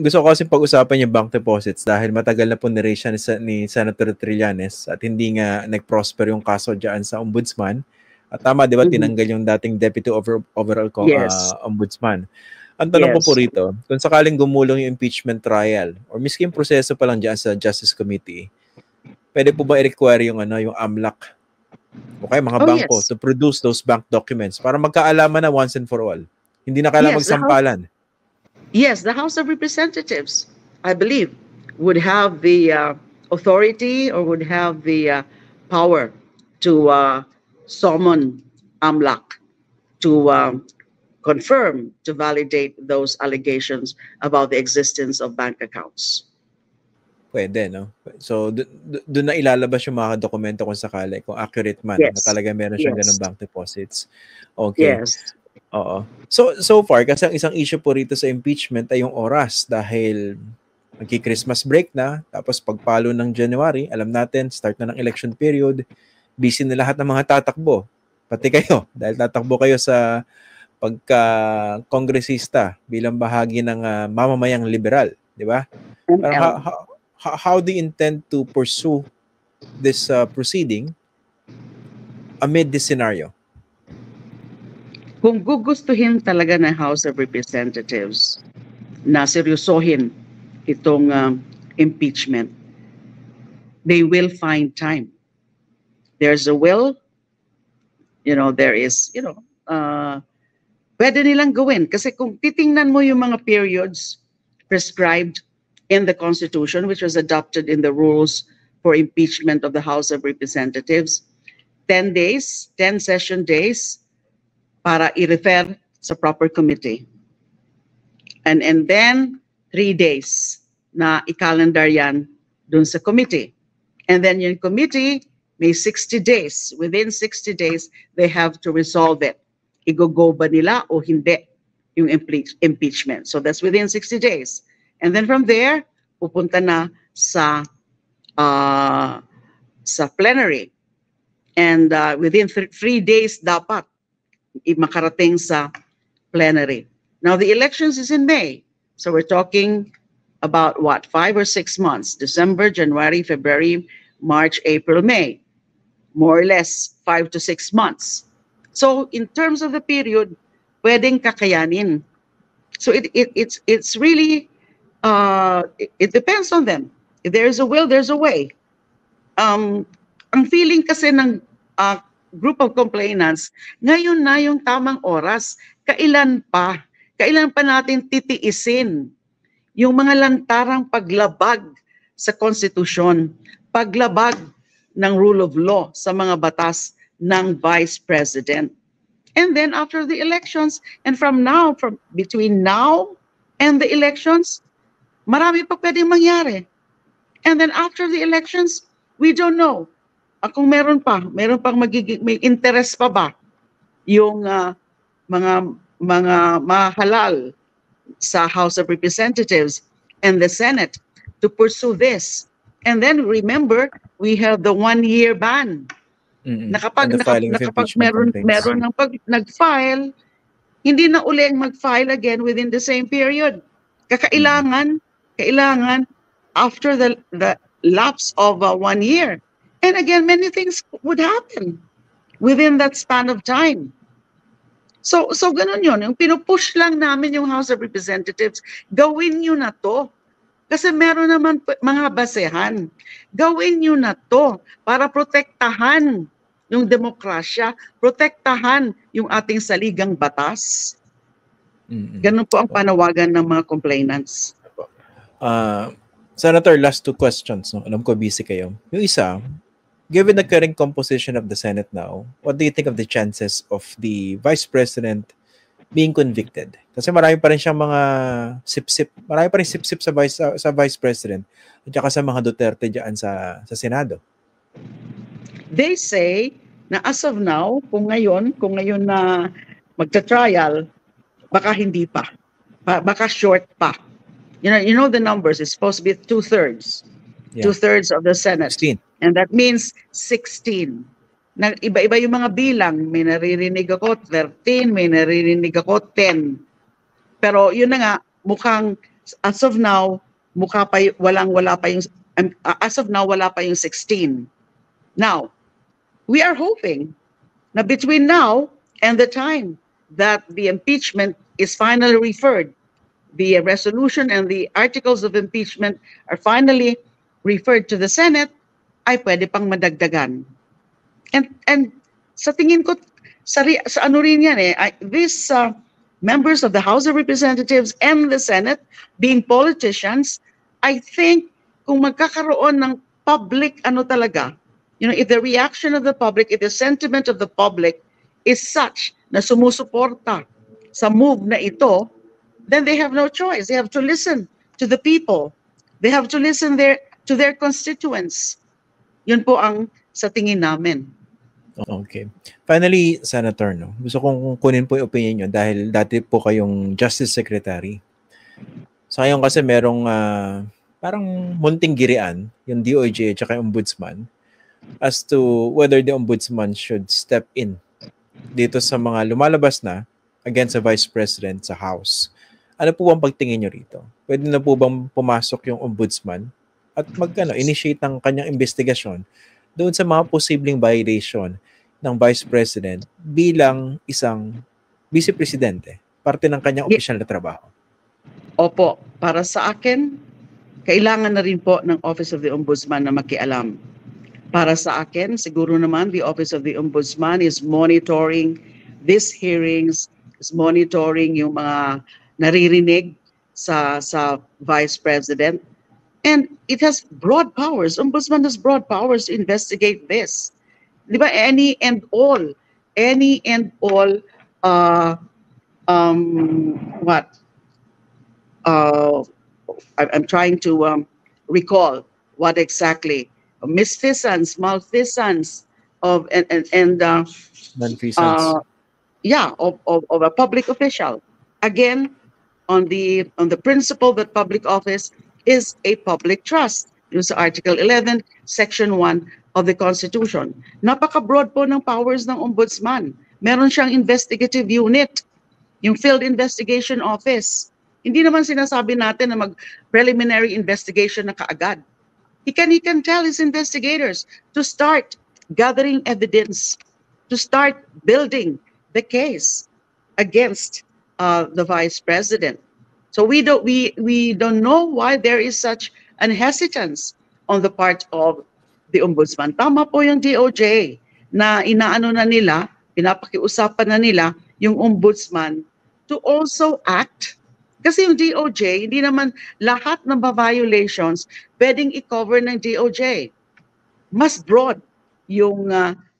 gusto ko kasi pag-usapan yung bank deposits dahil matagal na po ni-raise ni Senator Trillanes at hindi nga nag-prosper yung kaso dyan sa ombudsman. At tama, di ba, tinanggal yung dating deputy overall ombudsman. Ang tanong ko po rito, kung sakaling gumulong yung impeachment trial or miski yung proseso pa lang dyan sa Justice Committee, pwede po ba i-require yung, yung AMLAC o kaya mga bangko to produce those bank documents para magkaalaman na once and for all? Hindi na kailangan magsampalan. Yes, the House of Representatives, I believe, would have the authority or would have the power to summon AMLAC to confirm, to validate those allegations about the existence of bank accounts. Pwede, no? So, doon na ilalabas yung mga dokumento kung sakali, kung accurate man, na talaga meron siyang ganung bank deposits. Okay. Yes. Oo. So far, kasi ang isang issue po rito sa impeachment ay yung oras dahil magki-Christmas break na, tapos pagpalo ng January, alam natin, start na ng election period, busy na lahat ng mga tatakbo. Pati kayo, dahil tatakbo kayo sa pagka-kongresista bilang bahagi ng mamamayang liberal, di ba? Pero how do you intend to pursue this proceeding amid this scenario? Kung gugustuhin talaga ng House of Representatives na seryosohin itong impeachment, they will find time. There's a will, there is, pwede nilang gawin. Kasi kung titingnan mo yung mga periods prescribed in the Constitution, which was adopted in the rules for impeachment of the House of Representatives, 10 days, 10 session days, para i-refer sa proper committee. And then 3 days na i-calendar yan dun sa committee. And then yung committee may 60 days. Within 60 days, they have to resolve it. Igo-go ba nila o hindi yung impeachment. So that's within 60 days. And then from there, pupunta na sa plenary. And within 3 days dapat makarating sa plenary. Now, the elections is in May. So we're talking about what, 5 or 6 months? December, January, February, March, April, May. More or less 5 to 6 months. So in terms of the period, pwedeng kakayanin. So it's really, it depends on them. If there's a will, there's a way. Ang feeling kasi ng group of complainants, ngayon na yung tamang oras. Kailan pa natin titiisin yung mga lantarang paglabag sa konstitusyon, paglabag ng rule of law sa mga batas ng Vice President. And then after the elections, and between now and the elections, marami pa pwedeng mangyari. And then after the elections, we don't know. Kung meron pang may interest pa ba yung mga mahalal sa House of Representatives and the Senate to pursue this. And then remember, we have the 1-year ban. Na kapag meron ng nag-file, hindi na uling mag-file again within the same period. Kailangan after the lapse of 1 year. And again, many things would happen within that span of time. So ganun yun. Yung pinupush lang namin yung House of Representatives, gawin nyo na to. Kasi meron naman mga basehan. Gawin nyo na to para protektahan yung demokrasya, protektahan yung ating saligang batas. Ganun po ang panawagan ng mga complainants. Senator, last 2 questions. No? Alam ko busy kayo. Yung isa, given the current composition of the Senate now, what do you think of the chances of the Vice President being convicted? Kasi marami pa rin siyang mga sip-sip. Marami pa rin sip-sip sa Vice President at saka sa mga Duterte dyan sa Senado. They say na as of now, kung ngayon na magta-trial, baka hindi pa. Baka short pa. You know the numbers. It's supposed to be 2/3. Yeah. 2/3 of the Senate. 16. And that means 16. Iba-iba yung mga bilang. May naririnig ako 13, may naririnig ako 10. Pero yun na nga, mukhang as of now, wala pa yung, as of now, wala pa yung 16. Now, we are hoping na between now and the time that the impeachment is finally referred, the resolution and the articles of impeachment are finally referred to the Senate, ay pwede pang madagdagan. And sa tingin ko, sa ano rin yan these members of the House of Representatives and the Senate, being politicians, I think kung magkakaroon ng public talaga, if the reaction of the public, if the sentiment of the public is such na sumusuporta sa move na ito, then they have no choice. They have to listen to the people. They have to listen to their constituents. Yun po ang sa tingin namin. Okay. Finally, Senator, gusto kong kunin po yung opinion nyo dahil dati po kayong Justice Secretary. So ngayon kasi merong parang munting girian, yung DOJ at saka yung Ombudsman, as to whether the Ombudsman should step in dito sa mga lumalabas na against the Vice President sa House. Ano po bang pagtingin nyo rito? Pwede na po bang pumasok yung Ombudsman at initiate ng kanyang investigasyon doon sa mga posibleng violation ng Vice President bilang isang Vice Presidente, parte ng kanyang opisyal na trabaho? Opo, para sa akin, kailangan na rin po ng Office of the Ombudsman na makialam. Para sa akin, siguro naman, the Office of the Ombudsman is monitoring these hearings, is monitoring yung mga naririnig sa Vice President. And it has broad powers. Ombudsman has broad powers to investigate this. Di ba? Any and all, I'm trying to recall what exactly. Misfeasance, malfeasance of malfeasance. Of a public official. Again, on the principle that public office is a public trust. Yung sa Article 11, Section 1 of the Constitution. Napaka-broad po ng powers ng Ombudsman. Meron siyang investigative unit, yung Field Investigation Office. Hindi naman sinasabi natin na mag-preliminary investigation na kaagad. He can tell his investigators to start gathering evidence, to start building the case against the Vice President. So we don't know why there is such an hesitance on the part of the Ombudsman. Tama po yung DOJ na pinapakiusapan na nila yung Ombudsman to also act. Kasi yung DOJ, hindi naman lahat ng violations pwedeng i-cover ng DOJ. Mas broad yung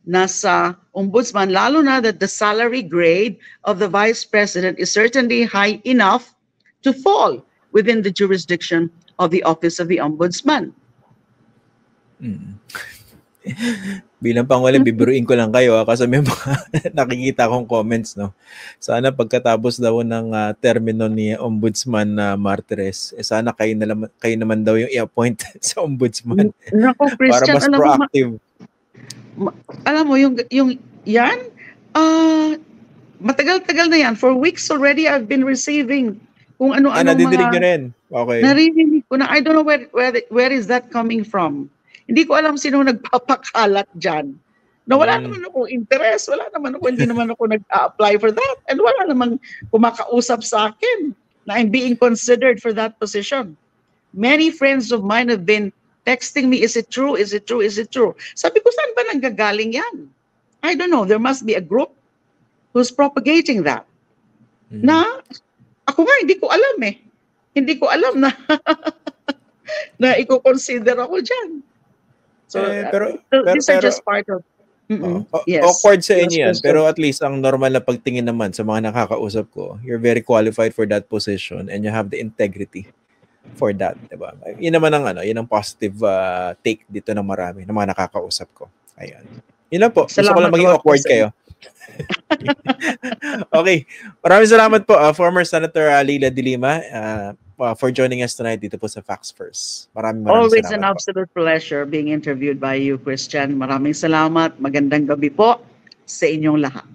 nasa Ombudsman, lalo na that the salary grade of the Vice President is certainly high enough to fall within the jurisdiction of the Office of the Ombudsman. Bilang Pangulo, bibiruin ko lang kayo kasi may mga nakikita akong comments, Sana pagkatapos daw ng termino ni Ombudsman Martires, sana kayo naman daw yung i-appoint sa Ombudsman. Nako, Christian, para mas proactive. Alam mo, yung yan, matagal-tagal na yan. For weeks already, I've been receiving kung ano-ano nadidinig nyo rin? Okay. Narinig ko na. I don't know where is that coming from. Hindi ko alam sino nagpapakalat dyan. Na wala naman ako interest, hindi naman ako nag-apply for that. And wala naman kumakausap sa akin na I'm being considered for that position. Many friends of mine have been texting me, is it true? Is it true? Is it true? Sabi ko, saan ba nanggagaling yan? I don't know. There must be a group who's propagating that. Na, ako nga, hindi ko alam Hindi ko alam na na i-consider ako dyan. So, these are just part of yes. Awkward sa inyo yan, pero at least ang normal na pagtingin naman sa mga nakakausap ko, you're very qualified for that position and you have the integrity for that, diba? Yun naman yun ang positive take dito ng marami, ng mga nakakausap ko. Ayun. Yun lang po. Gusto ko lang maging awkward kayo. Okay. Maraming salamat po, former Senator Leila De Lima, for joining us tonight dito po sa Facts First. Maraming Always salamat an absolute pleasure being interviewed by you, Christian. Maraming salamat. Magandang gabi po sa inyong lahat.